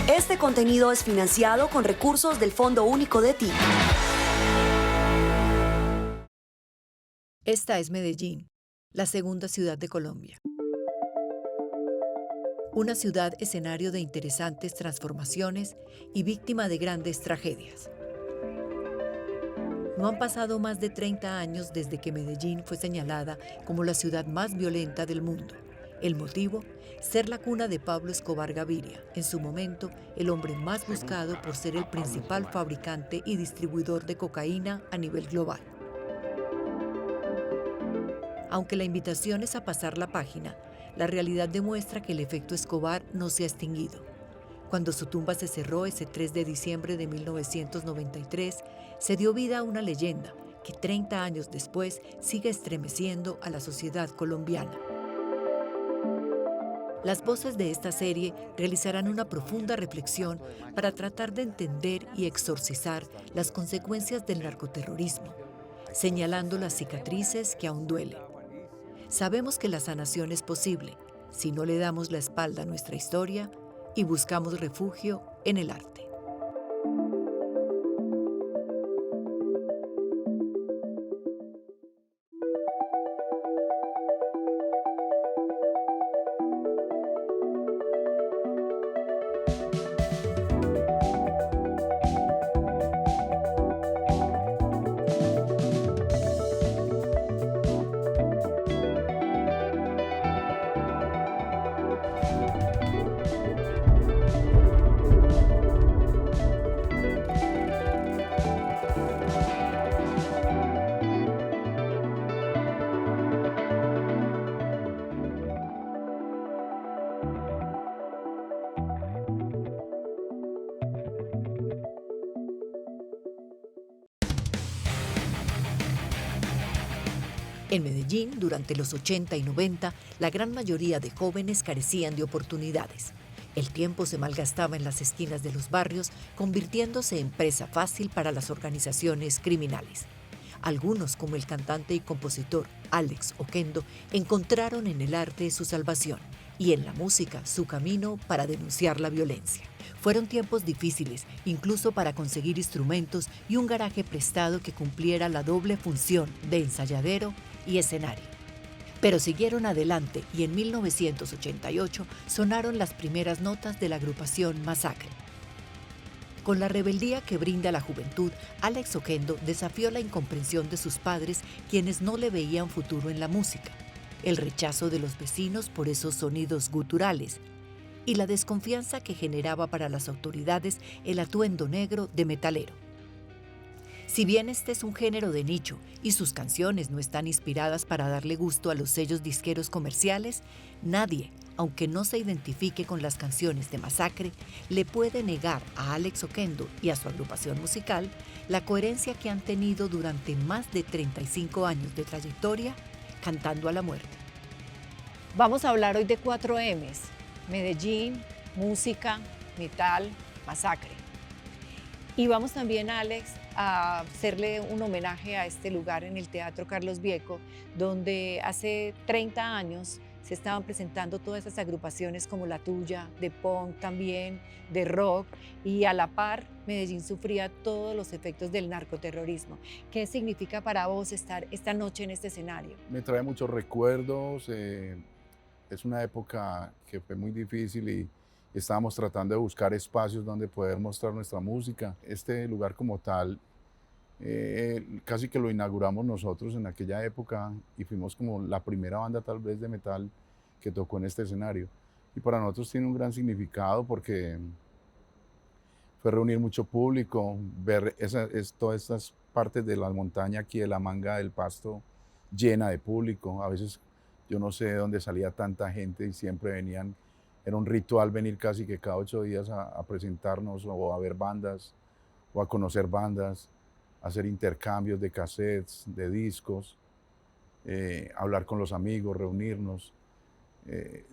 Este contenido es financiado con recursos del Fondo Único de Ti. Esta es Medellín, la segunda ciudad de Colombia. Una ciudad escenario de interesantes transformaciones y víctima de grandes tragedias. No han pasado más de 30 años desde que Medellín fue señalada como la ciudad más violenta del mundo. El motivo, ser la cuna de Pablo Escobar Gaviria, en su momento el hombre más buscado por ser el principal fabricante y distribuidor de cocaína a nivel global. Aunque la invitación es a pasar la página, la realidad demuestra que el efecto Escobar no se ha extinguido. Cuando su tumba se cerró ese 3 de diciembre de 1993, se dio vida a una leyenda que 30 años después sigue estremeciendo a la sociedad colombiana. Las voces de esta serie realizarán una profunda reflexión para tratar de entender y exorcizar las consecuencias del narcoterrorismo, señalando las cicatrices que aún duelen. Sabemos que la sanación es posible si no le damos la espalda a nuestra historia y buscamos refugio en el arte. En Medellín, durante los 80 y 90, la gran mayoría de jóvenes carecían de oportunidades. El tiempo se malgastaba en las esquinas de los barrios, convirtiéndose en presa fácil para las organizaciones criminales. Algunos, como el cantante y compositor Alex Oquendo, encontraron en el arte su salvación y en la música su camino para denunciar la violencia. Fueron tiempos difíciles, incluso para conseguir instrumentos y un garaje prestado que cumpliera la doble función de ensayadero y escenario. Pero siguieron adelante y en 1988 sonaron las primeras notas de la agrupación Masacre. Con la rebeldía que brinda la juventud, Alex Oquendo desafió la incomprensión de sus padres, quienes no le veían futuro en la música, el rechazo de los vecinos por esos sonidos guturales y la desconfianza que generaba para las autoridades el atuendo negro de metalero. Si bien este es un género de nicho y sus canciones no están inspiradas para darle gusto a los sellos disqueros comerciales, nadie, aunque no se identifique con las canciones de Masacre, le puede negar a Alex Oquendo y a su agrupación musical la coherencia que han tenido durante más de 35 años de trayectoria cantando a la muerte. Vamos a hablar hoy de 4 M's: Medellín, música, metal, Masacre. Y vamos también, Alex, a hacerle un homenaje a este lugar en el Teatro Carlos Bieco, donde hace 30 años se estaban presentando todas esas agrupaciones como la tuya, de punk también, de rock, y a la par Medellín sufría todos los efectos del narcoterrorismo. ¿Qué significa para vos estar esta noche en este escenario? Me trae muchos recuerdos, es una época que fue muy difícil y estábamos tratando de buscar espacios donde poder mostrar nuestra música. Este lugar como tal, casi que lo inauguramos nosotros en aquella época y fuimos como la primera banda tal vez de metal que tocó en este escenario. Y para nosotros tiene un gran significado porque fue reunir mucho público, ver todas estas partes de la montaña aquí de la Manga del Pasto llena de público. A veces yo no sé de dónde salía tanta gente y siempre venían. Era un ritual venir casi que cada 8 días a presentarnos o a ver bandas o a conocer bandas, hacer intercambios de cassettes, de discos, hablar con los amigos, reunirnos.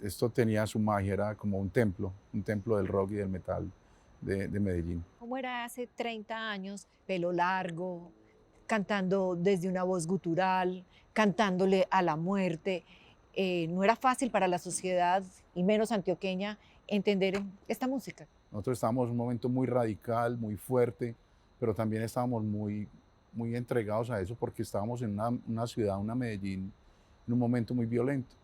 Esto tenía su magia, era como un templo del rock y del metal de Medellín. ¿Cómo era hace 30 años, pelo largo, cantando desde una voz gutural, cantándole a la muerte? No era fácil para la sociedad, y menos antioqueña, entender esta música? Nosotros estábamos en un momento muy radical, muy fuerte, pero también estábamos muy entregados a eso porque estábamos en una ciudad, una Medellín, en un momento muy violento.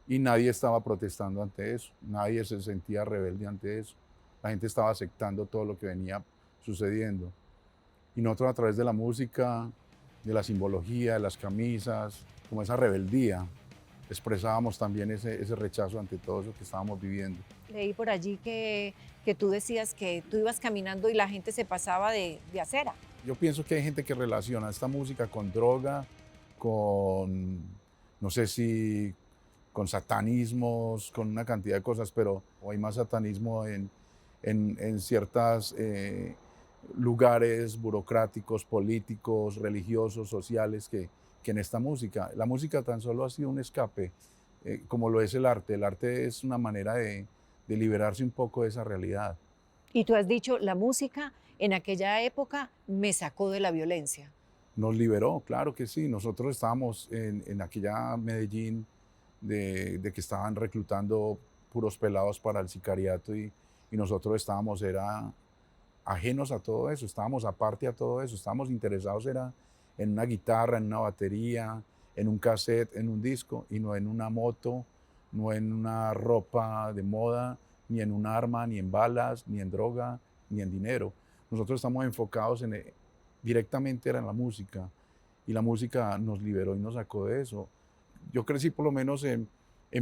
Y nadie estaba protestando ante eso, nadie se sentía rebelde ante eso. La gente estaba aceptando todo lo que venía sucediendo. Y nosotros a través de la música, de la simbología, de las camisas, como esa rebeldía, expresábamos también ese rechazo ante todo eso que estábamos viviendo. Leí por allí que tú decías que tú ibas caminando y la gente se pasaba de acera. Yo pienso que hay gente que relaciona esta música con droga, con, no sé si con satanismos, con una cantidad de cosas, pero hay más satanismo en ciertos lugares burocráticos, políticos, religiosos, sociales, que en esta música. La música tan solo ha sido un escape, como lo es el arte. El arte es una manera de liberarse un poco de esa realidad. Y tú has dicho, la música en aquella época me sacó de la violencia. Nos liberó, claro que sí. Nosotros estábamos en aquella Medellín de que estaban reclutando puros pelados para el sicariato y nosotros estábamos ajenos a todo eso, estábamos aparte a todo eso, estábamos interesados en una guitarra, en una batería, en un cassette, en un disco y no en una moto, no en una ropa de moda, ni en un arma, ni en balas, ni en droga, ni en dinero. Nosotros estamos enfocados directamente era en la música y la música nos liberó y nos sacó de eso. Yo crecí por lo menos en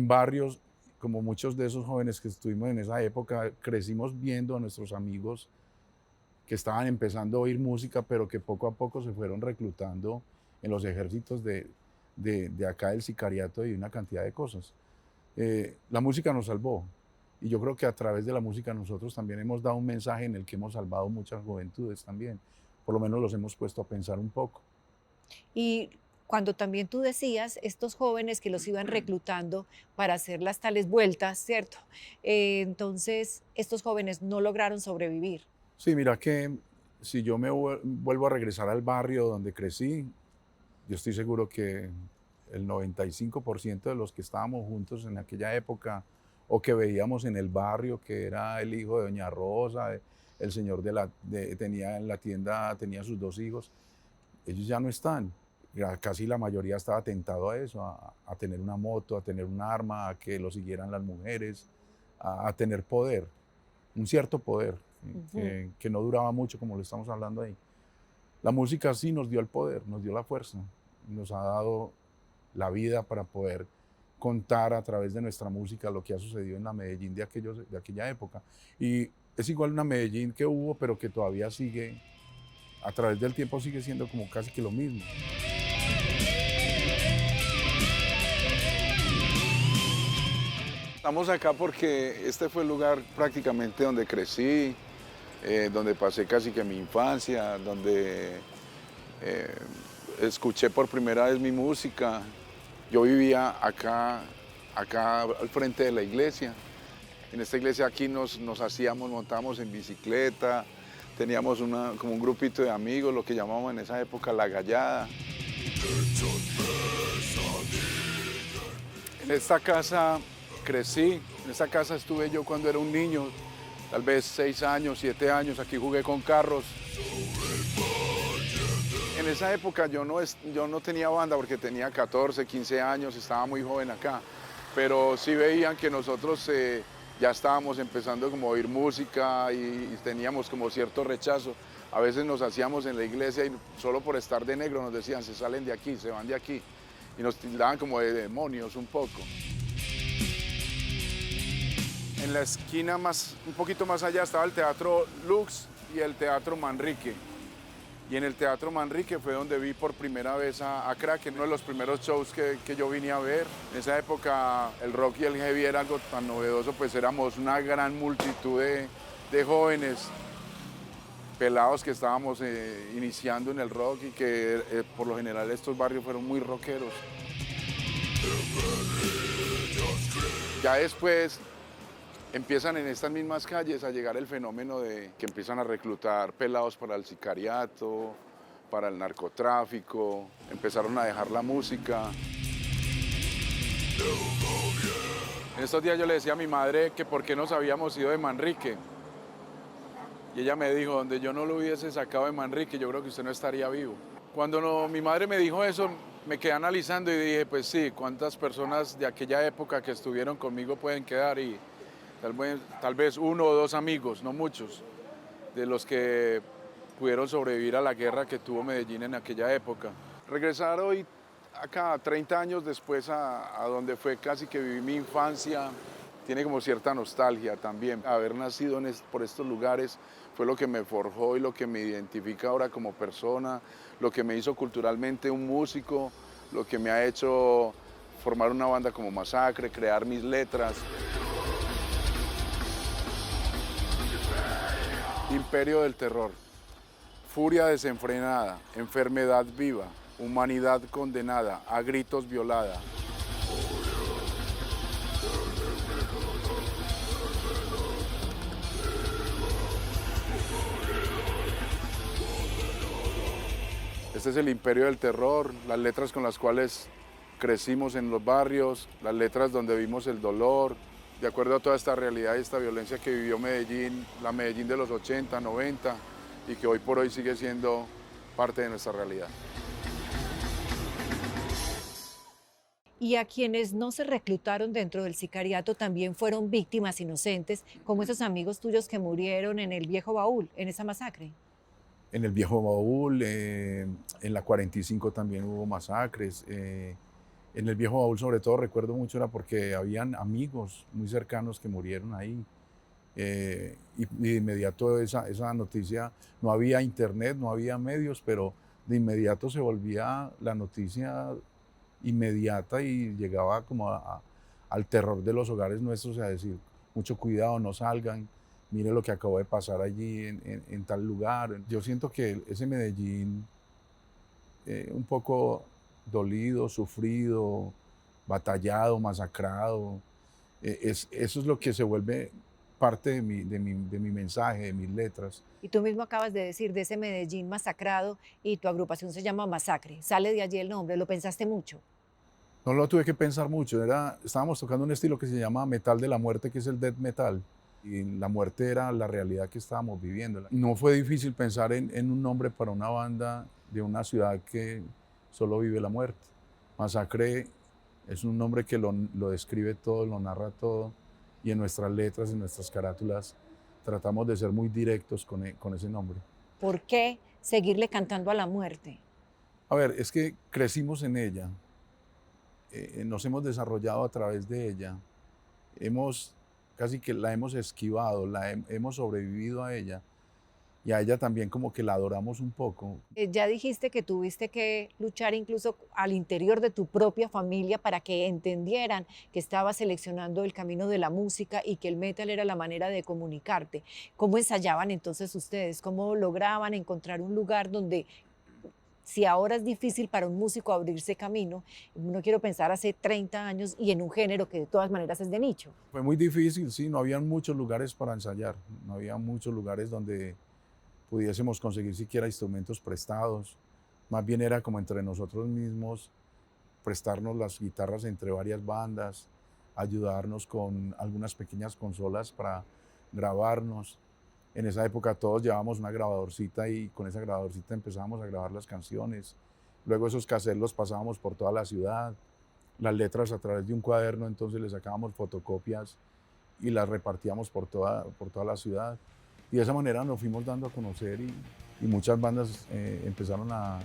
barrios, como muchos de esos jóvenes que estuvimos en esa época, crecimos viendo a nuestros amigos que estaban empezando a oír música, pero que poco a poco se fueron reclutando en los ejércitos de acá del sicariato y una cantidad de cosas. La música nos salvó y yo creo que a través de la música nosotros también hemos dado un mensaje en el que hemos salvado muchas juventudes también. Por lo menos los hemos puesto a pensar un poco. Y cuando también tú decías, estos jóvenes que los iban reclutando para hacer las tales vueltas, ¿cierto? Entonces, estos jóvenes no lograron sobrevivir. Sí, mira que si yo me vuelvo a regresar al barrio donde crecí, yo estoy seguro que el 95% de los que estábamos juntos en aquella época o que veíamos en el barrio, que era el hijo de Doña Rosa, el señor tenía en la tienda, tenía sus 2 hijos, ellos ya no están. Casi la mayoría estaba tentado a eso, a tener una moto, a tener un arma, a que lo siguieran las mujeres, a tener poder, un cierto poder, que no duraba mucho como lo estamos hablando ahí. La música sí nos dio el poder, nos dio la fuerza, nos ha dado la vida para poder contar a través de nuestra música lo que ha sucedido en la Medellín de aquella época. Y es igual una Medellín que hubo, pero que todavía sigue, a través del tiempo sigue siendo como casi que lo mismo. Estamos acá porque este fue el lugar prácticamente donde crecí, donde pasé casi que mi infancia, donde escuché por primera vez mi música. Yo vivía acá al frente de la iglesia. En esta iglesia aquí nos montábamos en bicicleta, teníamos como un grupito de amigos, lo que llamábamos en esa época la gallada. En esta casa crecí, en esta casa estuve yo cuando era un niño, tal vez 6 años, 7 años, aquí jugué con carros. En esa época yo no tenía banda porque tenía 14, 15 años, estaba muy joven acá, pero sí veían que nosotros ya estábamos empezando como a oír música y teníamos como cierto rechazo. A veces nos hacíamos en la iglesia y solo por estar de negro nos decían, se salen de aquí, se van de aquí, y nos tildaban como de demonios un poco. En la esquina un poquito más allá estaba el Teatro Lux y el Teatro Manrique. Y en el Teatro Manrique fue donde vi por primera vez a Kraken, uno de los primeros shows que yo vine a ver. En esa época el rock y el heavy era algo tan novedoso, pues éramos una gran multitud de jóvenes pelados que estábamos iniciando en el rock y que por lo general estos barrios fueron muy rockeros. Ya después empiezan en estas mismas calles a llegar el fenómeno de que empiezan a reclutar pelados para el sicariato, para el En estos días yo le decía a mi madre que por qué nos habíamos ido de Manrique. Y ella me dijo, donde yo no lo hubiese sacado de Manrique, yo creo que usted no estaría vivo. Cuando mi madre me dijo eso, me quedé analizando y dije, pues sí, cuántas personas de aquella época que estuvieron conmigo pueden quedar, y tal vez uno o dos amigos, no muchos, de los que pudieron sobrevivir a la guerra que tuvo Medellín en aquella época. Regresar hoy acá, 30 años después, a donde fue casi que viví mi infancia, tiene como cierta nostalgia también. Haber nacido por estos lugares fue lo que me forjó y lo que me identifica ahora como persona, lo que me hizo culturalmente un músico, lo que me ha hecho formar una banda como Masacre, crear mis letras. Imperio del terror, furia desenfrenada, enfermedad viva, humanidad condenada, a gritos violada. Este es el imperio del terror, las letras con las cuales crecimos en los barrios, las letras donde vimos el dolor, de acuerdo a toda esta realidad y esta violencia que vivió Medellín, la Medellín de los 80, 90, y que hoy por hoy sigue siendo parte de nuestra realidad. Y a quienes no se reclutaron dentro del sicariato también fueron víctimas inocentes, como esos amigos tuyos que murieron en el Viejo Baúl, en esa masacre. En el Viejo Baúl, en la 45 también hubo masacres. En el Viejo Baúl sobre todo recuerdo mucho era porque habían amigos muy cercanos que murieron ahí. Y de inmediato esa noticia, no había internet, no había medios, pero de inmediato se volvía la noticia inmediata y llegaba como al terror de los hogares nuestros, a decir, mucho cuidado, no salgan, mire lo que acabó de pasar allí en tal lugar. Yo siento que ese Medellín, un poco dolido, sufrido, batallado, masacrado, eso es lo que se vuelve parte de mi mensaje, de mis letras. Y tú mismo acabas de decir de ese Medellín masacrado y tu agrupación se llama Masacre. Sale de allí el nombre, ¿lo pensaste mucho? No lo tuve que pensar mucho, estábamos tocando un estilo que se llama metal de la muerte, que es el death metal. Y la muerte era la realidad que estábamos viviendo. No fue difícil pensar en un nombre para una banda de una ciudad que solo vive la muerte. Masacre es un nombre que lo describe todo, lo narra todo, y en nuestras letras, en nuestras carátulas, tratamos de ser muy directos con ese nombre. ¿Por qué seguirle cantando a la muerte? A ver, es que crecimos en ella, nos hemos desarrollado a través de ella, casi que la hemos esquivado, hemos sobrevivido a ella, y a ella también como que la adoramos un poco. Ya dijiste que tuviste que luchar incluso al interior de tu propia familia para que entendieran que estabas seleccionando el camino de la música y que el metal era la manera de comunicarte. ¿Cómo ensayaban entonces ustedes? ¿Cómo lograban encontrar un lugar donde, si ahora es difícil para un músico abrirse camino, no quiero pensar hace 30 años y en un género que de todas maneras es de nicho? Fue muy difícil, sí, no había muchos lugares para ensayar, no había muchos lugares donde pudiésemos conseguir siquiera instrumentos prestados. Más bien era como entre nosotros mismos, prestarnos las guitarras entre varias bandas, ayudarnos con algunas pequeñas consolas para grabarnos. En esa época todos llevábamos una grabadorcita y con esa grabadorcita empezábamos a grabar las canciones. Luego esos cassettes los pasábamos por toda la ciudad, las letras a través de un cuaderno, entonces le sacábamos fotocopias y las repartíamos por toda la ciudad. Y de esa manera nos fuimos dando a conocer y muchas bandas empezaron a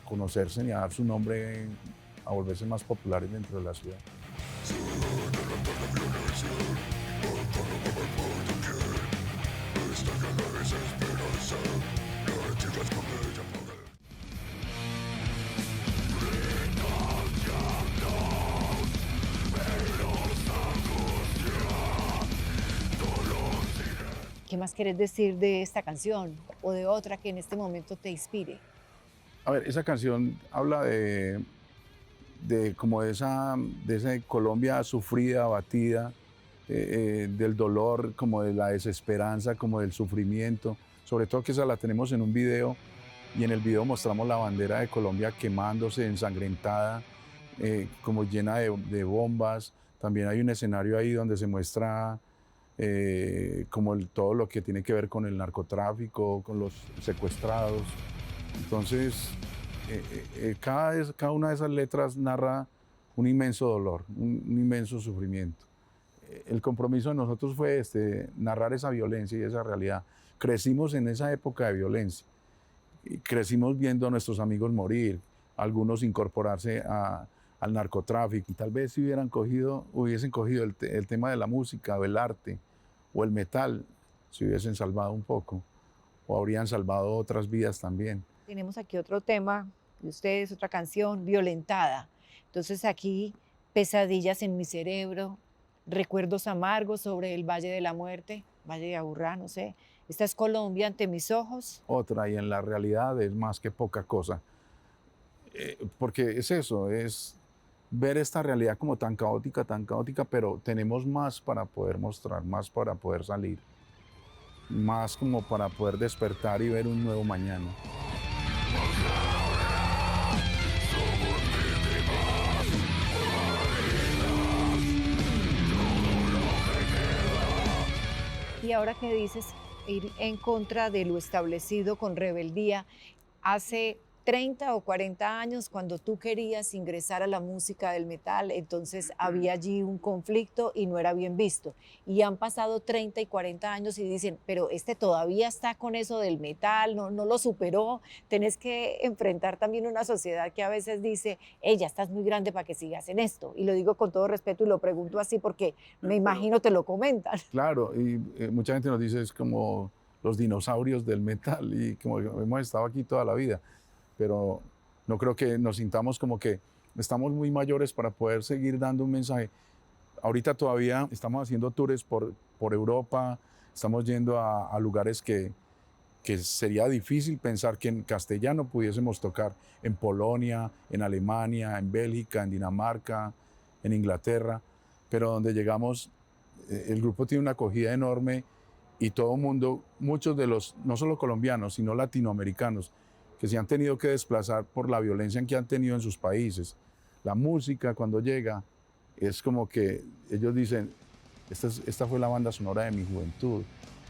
conocerse y a dar su nombre, a volverse más populares dentro de la ciudad. ¿Qué más quieres decir de esta canción o de otra que en este momento te inspire? A ver, esa canción habla de como de esa Colombia sufrida, abatida, del dolor, como de la desesperanza, como del sufrimiento. Sobre todo que esa la tenemos en un video, y en el video mostramos la bandera de Colombia quemándose, ensangrentada, como llena de bombas, También hay un escenario ahí donde se muestra como todo lo que tiene que ver con el narcotráfico, con los secuestrados. Entonces, cada una de esas letras narra un inmenso dolor, un inmenso sufrimiento. El compromiso de nosotros fue narrar esa violencia y esa realidad. Crecimos en esa época de violencia. Y crecimos viendo a nuestros amigos morir, algunos incorporarse al narcotráfico. Y tal vez si hubiesen cogido el tema de la música o el arte o el metal, se hubiesen salvado un poco o habrían salvado otras vidas también. Tenemos aquí otro tema de ustedes, otra canción, Violentada. Entonces aquí, Pesadillas en mi cerebro, recuerdos amargos sobre el Valle de la Muerte, Valle de Aburrá, no sé. Esta es Colombia ante mis ojos. Otra, y en la realidad es más que poca cosa. Porque es eso, es ver esta realidad como tan caótica, pero tenemos más para poder mostrar, más para poder salir, más como para poder despertar y ver un nuevo mañana. Y ahora que dices ir en contra de lo establecido con rebeldía, hace 30 o 40 años, cuando tú querías ingresar a la música del metal, entonces había allí un conflicto y no era bien visto. Y han pasado 30 y 40 años y dicen, pero todavía está con eso del metal, no lo superó. Tenés que enfrentar también una sociedad que a veces dice, ya estás muy grande para que sigas en esto. Y lo digo con todo respeto y lo pregunto así porque me imagino te lo comentan. Claro, y mucha gente nos dice es como los dinosaurios del metal y como hemos estado aquí toda la vida. Pero no creo que nos sintamos como que estamos muy mayores para poder seguir dando un mensaje. Ahorita todavía estamos haciendo tours por Europa, estamos yendo a lugares que sería difícil pensar que en castellano pudiésemos tocar, en Polonia, en Alemania, en Bélgica, en Dinamarca, en Inglaterra, pero donde llegamos, el grupo tiene una acogida enorme y todo el mundo, muchos de los, no solo colombianos, sino latinoamericanos, que se han tenido que desplazar por la violencia que han tenido en sus países. La música cuando llega es como que ellos dicen, esta fue la banda sonora de mi juventud,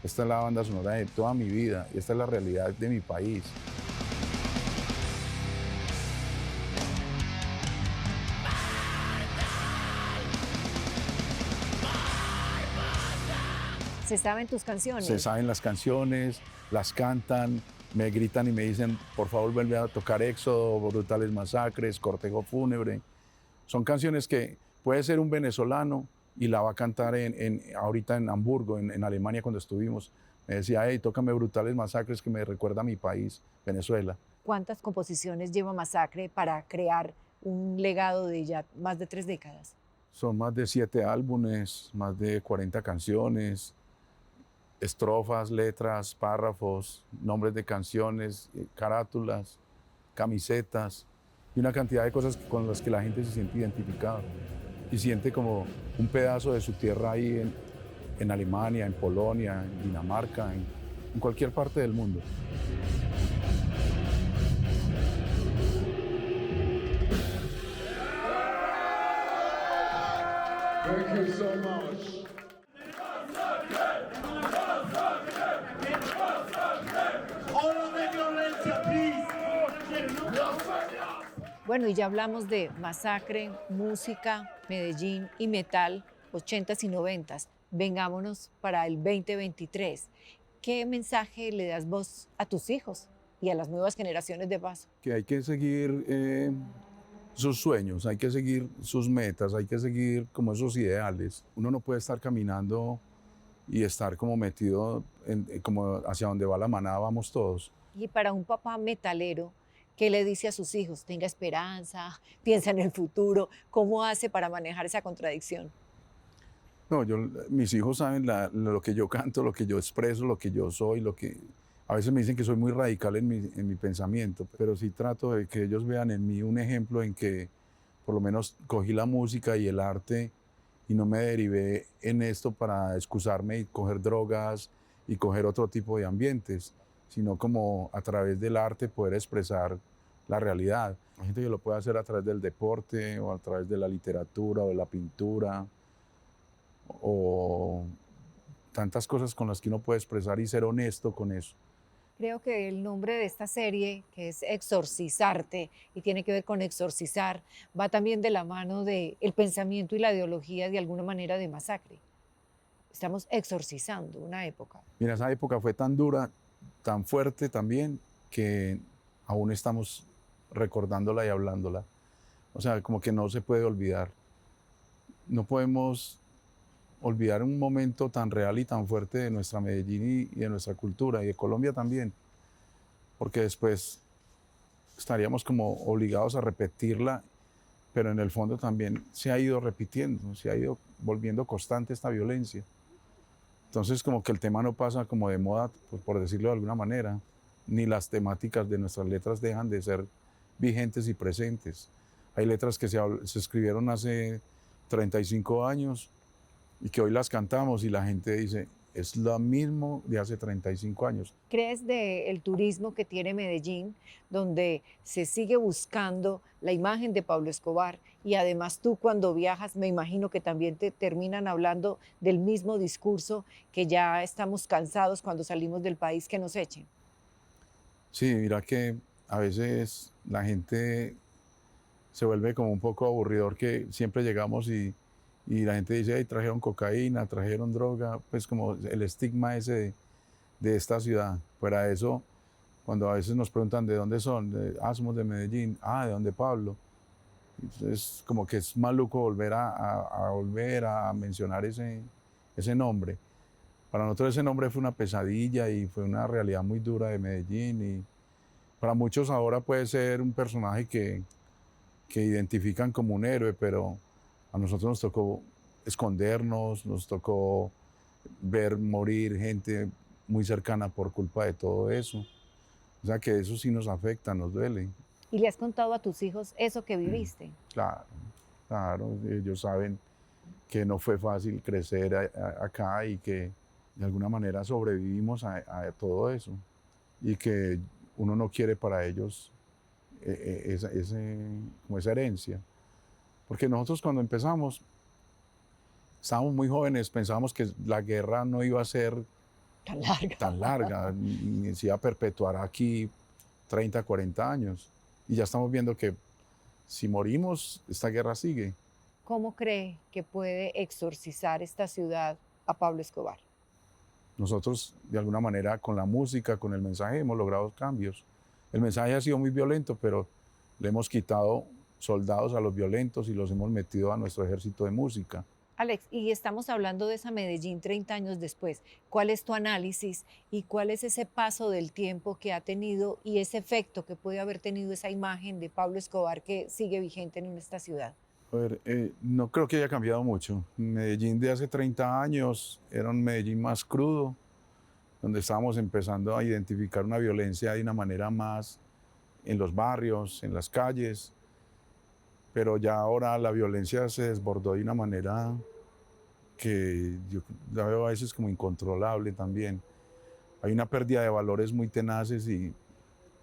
esta es la banda sonora de toda mi vida, esta es la realidad de mi país. ¿Se saben tus canciones? Se saben las canciones, las cantan, me gritan y me dicen, por favor, vuelve a tocar Éxodo, Brutales Masacres, Cortejo Fúnebre. Son canciones que puede ser un venezolano y la va a cantar ahorita en Hamburgo, en Alemania, cuando estuvimos. Me decía, hey, tócame Brutales Masacres, que me recuerda a mi país, Venezuela. ¿Cuántas composiciones lleva Masacre para crear un legado de ya más de 3 décadas? Son más de 7 álbumes, más de 40 canciones, estrofas, letras, párrafos, nombres de canciones, carátulas, camisetas y una cantidad de cosas con las que la gente se siente identificada y siente como un pedazo de su tierra ahí en Alemania, en Polonia, en Dinamarca, en cualquier parte del mundo. Thank you so much. Bueno, y ya hablamos de Masacre, música, Medellín y metal, 80s y 90s. Vengámonos para el 2023. ¿Qué mensaje le das vos a tus hijos y a las nuevas generaciones de paso? Que hay que seguir sus sueños, hay que seguir sus metas, hay que seguir como esos ideales. Uno no puede estar caminando y estar como metido como hacia donde va la manada, vamos todos. Y para un papá metalero, ¿qué le dice a sus hijos? Tenga esperanza, piensa en el futuro. ¿Cómo hace para manejar esa contradicción? No, mis hijos saben lo que yo canto, lo que yo expreso, lo que yo soy, a veces me dicen que soy muy radical en mi pensamiento, pero sí trato de que ellos vean en mí un ejemplo en que por lo menos cogí la música y el arte y no me derivé en esto para excusarme y coger drogas y coger otro tipo de ambientes, sino como a través del arte poder expresar la realidad. Hay gente que lo puede hacer a través del deporte o a través de la literatura o de la pintura o tantas cosas con las que uno puede expresar y ser honesto con eso. Creo que el nombre de esta serie, que es Exorcizarte, y tiene que ver con exorcizar, va también de la mano del pensamiento y la ideología de alguna manera de Masacre. Estamos exorcizando una época. Mira, esa época fue tan dura, tan fuerte también, que aún estamos recordándola y hablándola. O sea, como que no se puede olvidar. No podemos olvidar un momento tan real y tan fuerte de nuestra Medellín y de nuestra cultura, y de Colombia también, porque después estaríamos como obligados a repetirla, pero en el fondo también se ha ido repitiendo, se ha ido volviendo constante esta violencia. Entonces como que el tema no pasa como de moda, pues, por decirlo de alguna manera, ni las temáticas de nuestras letras dejan de ser vigentes y presentes. Hay letras que se escribieron hace 35 años y que hoy las cantamos y la gente dice, es lo mismo de hace 35 años. ¿Crees del turismo que tiene Medellín, donde se sigue buscando la imagen de Pablo Escobar y además tú cuando viajas me imagino que también te terminan hablando del mismo discurso que ya estamos cansados cuando salimos del país que nos echen? Sí, mira que a veces la gente se vuelve como un poco aburridor, que siempre llegamos y la gente dice, hey, trajeron cocaína, trajeron droga, pues como el estigma ese de esta ciudad. Fuera de eso, cuando a veces nos preguntan de dónde son, somos de Medellín, ¿de dónde Pablo? Entonces como que es maluco volver a mencionar ese nombre. Para nosotros ese nombre fue una pesadilla y fue una realidad muy dura de Medellín, y para muchos ahora puede ser un personaje que identifican como un héroe, pero a nosotros nos tocó escondernos, nos tocó ver morir gente muy cercana por culpa de todo eso. O sea que eso sí nos afecta, nos duele. ¿Y le has contado a tus hijos eso que viviste? Claro, claro, ellos saben que no fue fácil crecer acá y que de alguna manera sobrevivimos a todo eso y que uno no quiere para ellos como esa herencia. Porque nosotros cuando empezamos, estábamos muy jóvenes, pensábamos que la guerra no iba a ser tan larga, ni se iba a perpetuar aquí 30, 40 años. Y ya estamos viendo que si morimos, esta guerra sigue. ¿Cómo cree que puede exorcizar esta ciudad a Pablo Escobar? Nosotros, de alguna manera, con la música, con el mensaje, hemos logrado cambios. El mensaje ha sido muy violento, pero le hemos quitado soldados a los violentos y los hemos metido a nuestro ejército de música. Alex, y estamos hablando de esa Medellín 30 años después. ¿Cuál es tu análisis y cuál es ese paso del tiempo que ha tenido y ese efecto que puede haber tenido esa imagen de Pablo Escobar que sigue vigente en esta ciudad? A ver, no creo que haya cambiado mucho. Medellín de hace 30 años era un Medellín más crudo, donde estábamos empezando a identificar una violencia de una manera más en los barrios, en las calles, pero ya ahora la violencia se desbordó de una manera que yo la veo a veces como incontrolable también. Hay una pérdida de valores muy tenaces y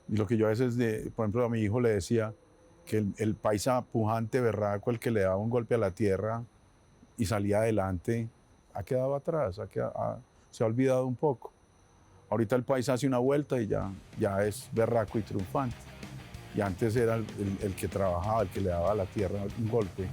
lo que yo a veces, por ejemplo, a mi hijo le decía que el paisa pujante, berraco, el que le daba un golpe a la tierra y salía adelante, ha quedado atrás, se ha olvidado un poco. Ahorita el paisa hace una vuelta y ya es berraco y triunfante. Y antes era el que trabajaba, el que le daba a la tierra un golpe.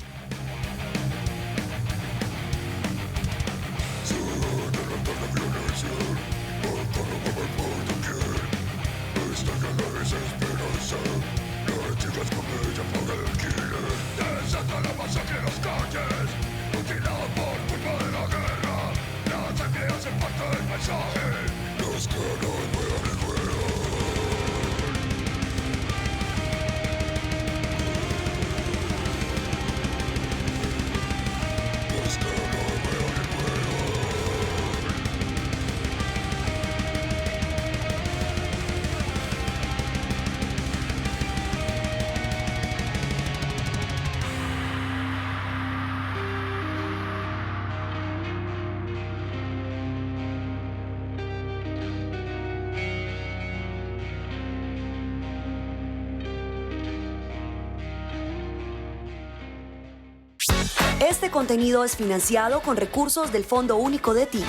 Este contenido es financiado con recursos del Fondo Único de Ti.